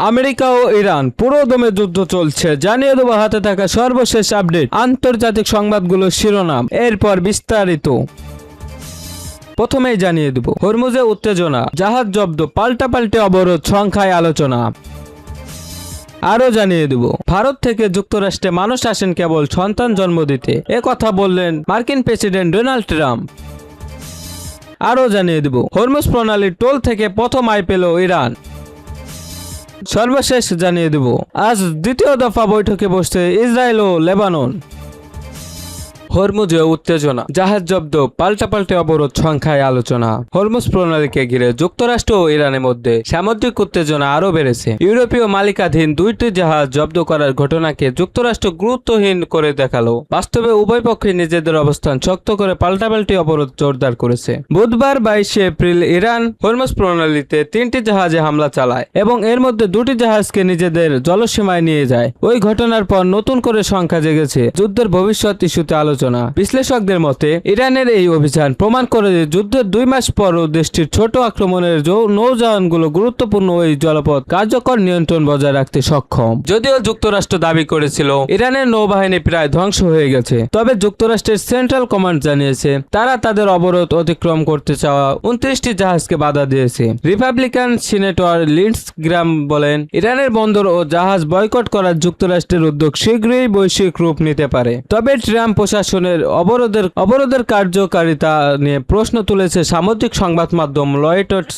America ও Iran পুরো দমে যুদ্ধ চলছে, জানিয়ে দেবো হাতে থাকা সর্বশেষ আপডেট, আন্তর্জাতিক সংবাদগুলোর শিরোনাম, এরপর বিস্তারিত। প্রথমেই জানিয়ে দেব হরমুজে উত্তেজনা, জাহাজ জব্দ, পাল্টাপাল্টি অবরোধ, সংখ্যায় আলোচনা। আরো জানিয়ে দেব ভারত থেকে যুক্তরাষ্ট্রে মানুষ আসেন কেবল সন্তান জন্ম দিতে, কথা বললেন মার্কিন প্রেসিডেন্ট ডোনাল্ড ট্রাম্প। আরো জানিয়ে দেব হরমুজ প্রণালীর টোল থেকে প্রথম আয় পেল ইরান। সর্বশেষ জানিয়ে দেব আজ দ্বিতীয় দফা বৈঠকে বসছে ইসরায়েল ও লেবানন। হরমুজে উত্তেজনা, জাহাজ জব্দ, পাল্টাপাল্টি অবরোধ, সংখ্যায় আলোচনা। হরমুজ প্রণালীকে ঘিরে যুক্তরাষ্ট্র ও ইরানের মধ্যে সামুদ্রিক উত্তেজনা আরও বেড়েছে। ইউরোপীয় মালিকাধীন দুইটি জাহাজ জব্দ করার ঘটনাকে যুক্তরাষ্ট্র গুরুত্বহীন করে দেখালো। বাস্তবে উভয় পক্ষই নিজেদের অবস্থান শক্ত করে পাল্টাপাল্টি অবরোধ জোরদার করেছে। বুধবার 22 এপ্রিল ইরান হরমুজ প্রণালীতে 3টি জাহাজে হামলা চালায় এবং এর মধ্যে 2টি জাহাজকে নিজেদের জলসীমায় নিয়ে যায়। ওই ঘটনার পর নতুন করে সংখ্যা জেগেছে যুদ্ধের ভবিষ্যৎ ইস্যুতে আলোচনা। বিশ্লেষকদের মতে ইরানের এই অভিযান প্রমাণ করে যে যুদ্ধের 2 মাস পরও দেশটির ছোট আক্রমণের নৌযানগুলো গুরুত্বপূর্ণ ওই জলপথ কার্যকর নিয়ন্ত্রণ বজায় রাখতে সক্ষম। যদিও যুক্তরাষ্ট্র দাবি করেছিল ইরানের নৌবাহিনী প্রায় ধ্বংস হয়ে গেছে, তবে যুক্তরাষ্ট্রের সেন্ট্রাল কমান্ড জানিয়েছে তারা তাদের অবরোধ অতিক্রম করতে চাওয়া 29টি জাহাজকে বাধা দিয়েছে। রিপাবলিকান সিনেটর লিন্ডসে গ্রাহাম বলেন, ইরানের বন্দর ও জাহাজ বয়কট করার যুক্তরাষ্ট্রের উদ্যোগ শীঘ্রই বৈশ্বিক রূপ নিতে পারে। তবে ট্রাম্প প্রশাসনের অবরোধের কার্যকারিতা নিয়ে প্রশ্ন তুলেছে সামুদ্রিক সংবাদ মাধ্যম রয়টার্স।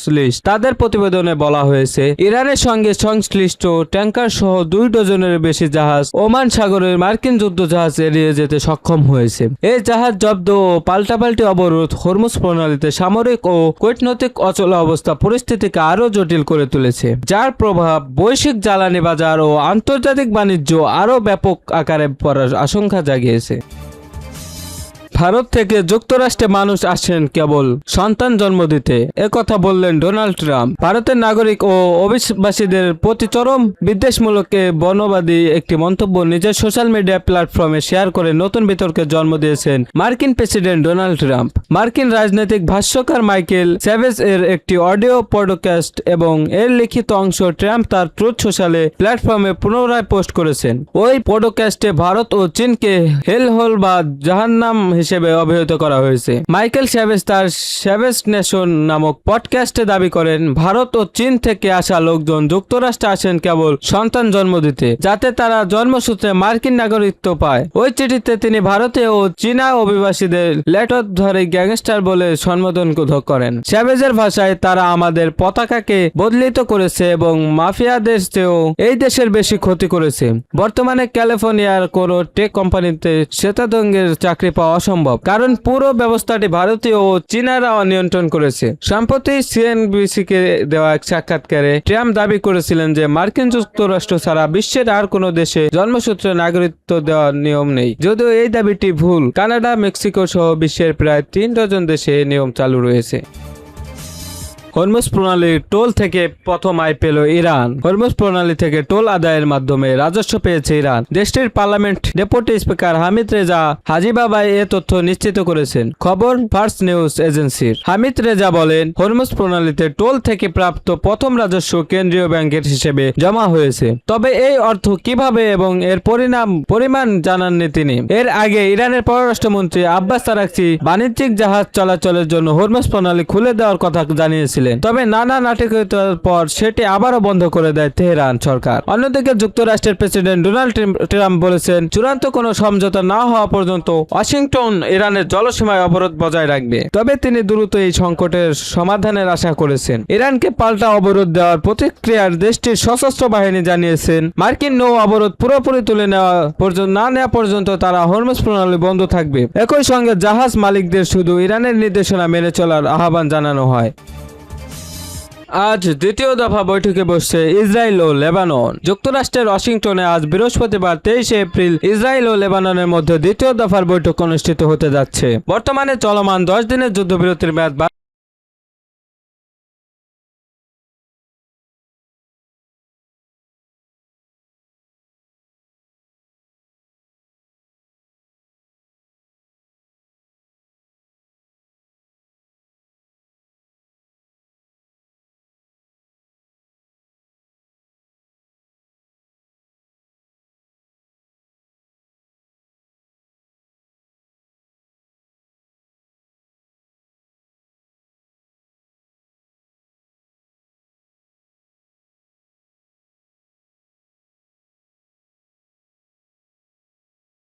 তাদের প্রতিবেদনে বলা হয়েছে ইরানের সঙ্গে সংশ্লিষ্ট ট্যাঙ্কার সহ 2 ডজনের বেশি জাহাজ ওমান সাগরের মার্কিন যুদ্ধ জাহাজ এড়িয়ে যেতে সক্ষম হয়েছে। এই জাহাজ জব্দ ও পাল্টাপাল্টি অবরোধ হরমুজ প্রণালীতে সামরিক ও কূটনৈতিক অচল অবস্থা পরিস্থিতিকে আরো জটিল করে তুলেছে, যার প্রভাব বৈশ্বিক জ্বালানি বাজার ও আন্তর্জাতিক বাণিজ্য আরো ব্যাপক আকারে পড়ার আশঙ্কা জাগিয়েছে। ভারত থেকে যুক্তরাষ্ট্রে মানুষ আসেন কেবল সন্তান জন্ম দিতে, কথা বললেন ডোনাল্ড ট্রাম্প। ভারতের নাগরিক ও অভিবাসীদের প্রতি চরম বিদ্বেষমূলক বর্ণবাদী একটি মন্তব্য নিজের সোশ্যাল মিডিয়া প্ল্যাটফর্মে শেয়ার করে নতুন বিতর্কের জন্ম দিয়েছেন মার্কিন প্রেসিডেন্ট ডোনাল্ড ট্রাম্প। মার্কিন রাজনৈতিক ভাষ্যকার মাইকেল স্যাভেজ এর একটি অডিও পডকাস্ট এবং এর লিখিত অংশ ট্রাম্প তার ট্রুথ সোশ্যালে প্ল্যাটফর্মে পুনরায় পোস্ট করেছেন। ওই পডকাস্টে ভারত ও চীনকে হেলহোল বা জাহান্নাম হিসেবে অভিহিত করা হয়েছে। মাইকেল স্যাভেজ তার স্যাভেজ নেশন নামক পডকাস্টে দাবি করেন ভারত ও চীন থেকে আসা লোকজন যুক্তরাষ্ট্রে আসেন কেবল সন্তান জন্ম দিতে, যাতে তারা জন্মসূত্রে মার্কিন নাগরিকত্ব পায়। ওই চিঠিতে তিনি ভারতীয় ও চীনা অভিবাসীদের লেটধারী গ্যাংস্টার বলে সম্বোধন করেন। স্যাভেজের ভাষায়, তারা আমাদের পতাকাকে বদলিত করেছে এবং মাফিয়াদের চেয়েও এই দেশের বেশি ক্ষতি করেছে। বর্তমানে ক্যালিফোর্নিয়ার কোনো টেক কোম্পানিতে শ্বেতাঙ্গের চাকরি পাওয়া অসম্ভব, কারণ পুরো ব্যবস্থাটি ভারতীয় ও চীনারা নিয়ন্ত্রণ করেছে। সম্প্রতি সিএনবিসিকে দেওয়া এক সাক্ষাৎকারে ট্রাম্প দাবি করেছিলেন যে মার্কিন যুক্তরাষ্ট্র ছাড়া বিশ্বের আর কোনো দেশে জন্মসূত্রে নাগরিকত্ব দেওয়ার নিয়ম নেই। যদিও এই দাবিটি ভুল, কানাডা, মেক্সিকো সহ বিশ্বের প্রায় 3 ডজন দেশে এই নিয়ম চালু রয়েছে। হরমুজ প্রণালীর টোল থেকে প্রথম আয় পেল ইরান। হরমুজ প্রণালী থেকে টোল আদায়ের মাধ্যমে রাজস্ব পেয়েছে ইরান। দেশটির parliament deputy speaker Hamid Reza Hajibabaei এ তথ্য নিশ্চিত করেছেন, খবর ফার্স্ট নিউজ এজেন্সির। হামিদ রেজা বলেন, হরমুজ প্রণালীতে টোল থেকে প্রাপ্ত প্রথম রাজস্ব কেন্দ্রীয় ব্যাংকের হিসেবে জমা হয়েছে। তবে এই অর্থ কিভাবে এবং এর পরিমাণ জানাননি তিনি। এর আগে ইরানের পররাষ্ট্রমন্ত্রী আব্বাস আরাকচি বাণিজ্যিক জাহাজ চলাচলের জন্য হরমুজ প্রণালী খুলে দেওয়ার কথা জানিয়েছিলেন, তবে নানা নাটকীয়তার পর সেটি আবারও বন্ধ করে দেয় তেহরান সরকার। অন্যদিকে যুক্তরাষ্ট্রের প্রেসিডেন্ট ডোনাল্ড ট্রাম্প বলেছেন, চূড়ান্ত কোনো সমঝোতা না হওয়া পর্যন্ত ওয়াশিংটন ইরানের জলসীমায় অবরোধ বজায় রাখবে। তবে তিনি দ্রুত এই সংকটের সমাধানের আশা করেছেন। ইরানকে পাল্টা অবরোধ দেওয়ার প্রতিক্রিয়ার দেশটির সশস্ত্র বাহিনী জানিয়েছেন, মার্কিন নৌ অবরোধ পুরোপুরি তুলে নেওয়া পর্যন্ত তারা হরমুজ প্রণালী বন্ধ থাকবে। একই সঙ্গে জাহাজ মালিকদের শুধু ইরানের নির্দেশনা মেনে চলার আহ্বান জানানো হয়। আজ দ্বিতীয় দফা বৈঠকে বসছে ইসরায়েল ও লেবানন। যুক্তরাষ্ট্রের ওয়াশিংটনে আজ বৃহস্পতিবার 23 এপ্রিল ইসরায়েল ও লেবাননের মধ্যে দ্বিতীয় দফার বৈঠক অনুষ্ঠিত হতে যাচ্ছে। বর্তমানে চলমান 10 দিনের যুদ্ধবিরতির মেয়াদ